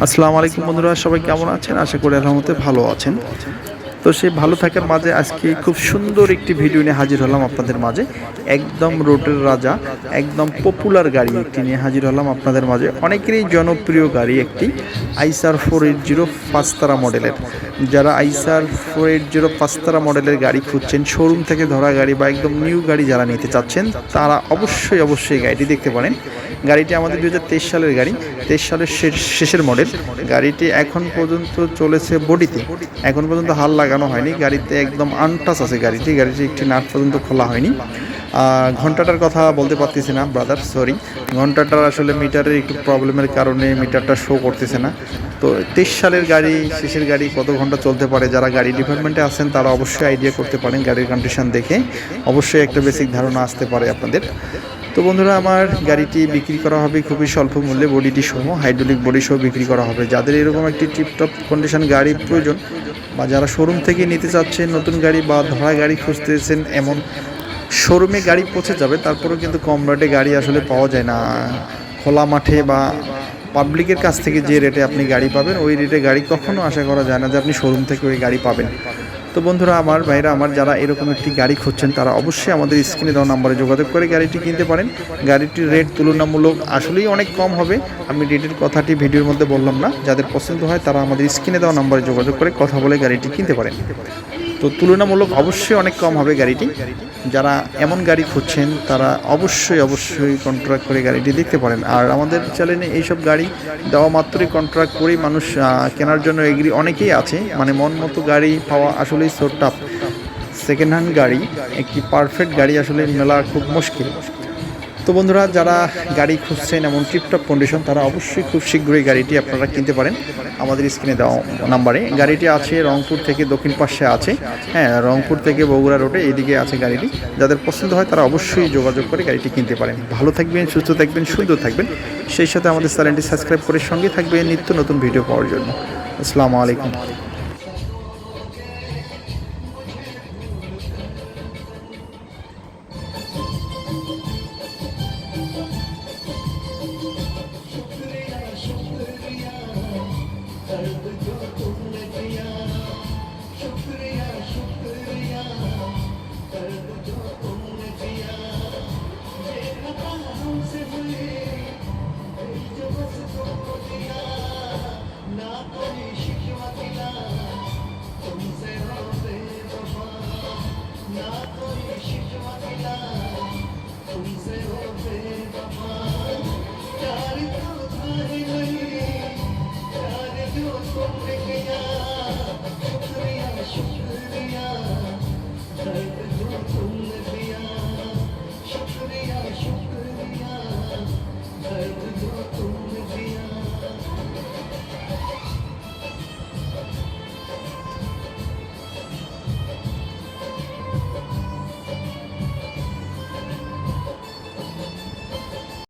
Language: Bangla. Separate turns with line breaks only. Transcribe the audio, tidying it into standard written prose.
আসসালামু আলাইকুম বন্ধুরা, সবাই কেমন আছেন? আশা করি আলহামদুলিল্লাহ ভালো আছেন। তো সেই ভালো থাকার মাঝে আজকে খুব সুন্দর একটি ভিডিও নিয়ে হাজির হলাম আপনাদের মাঝে। একদম রোডের রাজা, একদম পপুলার গাড়ি একটি নিয়ে হাজির হলাম আপনাদের মাঝে। অনেকেরই জনপ্রিয় গাড়ি একটি আইসার 480 পাঁচতারা মডেলের। যারা আইসার 480 পাঁচতারা মডেলের গাড়ি খুঁজছেন, শোরুম থেকে ধরা গাড়ি বা একদম নিউ গাড়ি যারা নিতে চাচ্ছেন, তারা অবশ্যই গাড়িটি দেখতে পারেন। গাড়িটি আমাদের 2023 সালের গাড়ি, 23 সালের শেষের মডেল। গাড়িটি এখন পর্যন্ত চলেছে বডিতে, এখন পর্যন্ত হাল লাগানো হয়নি। গাড়িতে একদম আনটাচ আছে গাড়িটি একটি নাট পর্যন্ত খোলা হয়নি। ঘন্টাটার কথা বলতে পারতেছি না ব্রাদার, সরি। ঘন্টাটার আসলে মিটারের একটু প্রবলেমের কারণে মিটারটা শো করতেছে না। তো 23 সালের গাড়ি, শেষের গাড়ি, কত ঘন্টা চলতে পারে, যারা গাড়ি ডিপার্টমেন্টে আছেন তারা অবশ্যই আইডিয়া করতে পারেন। গাড়ির কন্ডিশন দেখে অবশ্যই একটা বেসিক ধারণা আসতে পারে আপনাদের। তো বন্ধুরা, আমার গাড়িটি বিক্রি করা হবে খুবই স্বল্প মূল্যে, বডিটি সহ, হাইড্রোলিক বডি সহ বিক্রি করা হবে। যাদের এরকম একটি টিপটপ কন্ডিশন গাড়ি প্রয়োজন, বা যারা শোরুম থেকে নিতে চাচ্ছেন নতুন গাড়ি বা ধরা গাড়ি খুঁজতেছেন, এমন শোরুমে গাড়ি পৌঁছে যাবে, তারপরেও কিন্তু কম রেটে গাড়ি আসলে পাওয়া যায় না। খোলা মাঠে বা পাবলিকের কাছ থেকে যে রেটে আপনি গাড়ি পাবেন, ওই রেটে গাড়ি কখনো আশা করা যায় না যে আপনি শোরুম থেকে ওই গাড়ি পাবেন। তো বন্ধুরা, আমার ভাইরা আমার, যারা এরকম একটি গাড়ি খুঁজছেন তারা অবশ্যই আমাদের স্ক্রিনে দেওয়া নাম্বারে যোগাযোগ করে গাড়িটি কিনতে পারেন। গাড়িটির রেট তুলনামূলক আসলেই অনেক কম হবে। আমি রেটের কথাটি ভিডিওর মধ্যে বললাম না। যাদের পছন্দ হয় তারা আমাদের স্ক্রিনে দেওয়া নাম্বারে যোগাযোগ করে কথা বলে গাড়িটি কিনতে পারেন। তো তুলনামূলক অবশ্যই অনেক কম হবে গাড়িটি। যারা এমন গাড়ি খুঁজছেন তারা অবশ্যই কন্ট্রাক্ট করে গাড়িটি দেখতে পারেন। আর আমাদের চ্যানেলে এইসব গাড়ি দেওয়া মাত্রই কন্ট্রাক্ট করেই মানুষ কেনার জন্য এগ্রি অনেকেই আছে। মানে মন মতো গাড়ি পাওয়া আসলেই সো টাফ। সেকেন্ড হ্যান্ড গাড়ি, একটি পারফেক্ট গাড়ি আসলে মেলা খুব মুশকিল। তো বন্ধুরা, যারা গাড়ি খুঁজছেন এমন টিপটপ কন্ডিশন, তারা অবশ্যই খুব শীঘ্রই গাড়িটি আপনারা কিনতে পারেন আমাদের স্ক্রিনে দেওয়া নাম্বারে। গাড়িটি আছে রংপুর থেকে দক্ষিণ পাশে আছে, হ্যাঁ, রংপুর থেকে বগুড়া রোডে এইদিকে আছে গাড়িটি। যাদের পছন্দ হয় তারা অবশ্যই যোগাযোগ করে গাড়িটি কিনতে পারেন। ভালো থাকবেন, সুস্থ থাকবেন, সুন্দর থাকবেন। সেই সাথে আমাদের চ্যানেলটি সাবস্ক্রাইব করে সঙ্গে থাকবেন নিত্য নতুন ভিডিও পাওয়ার জন্য। আসসালামু আলাইকুম।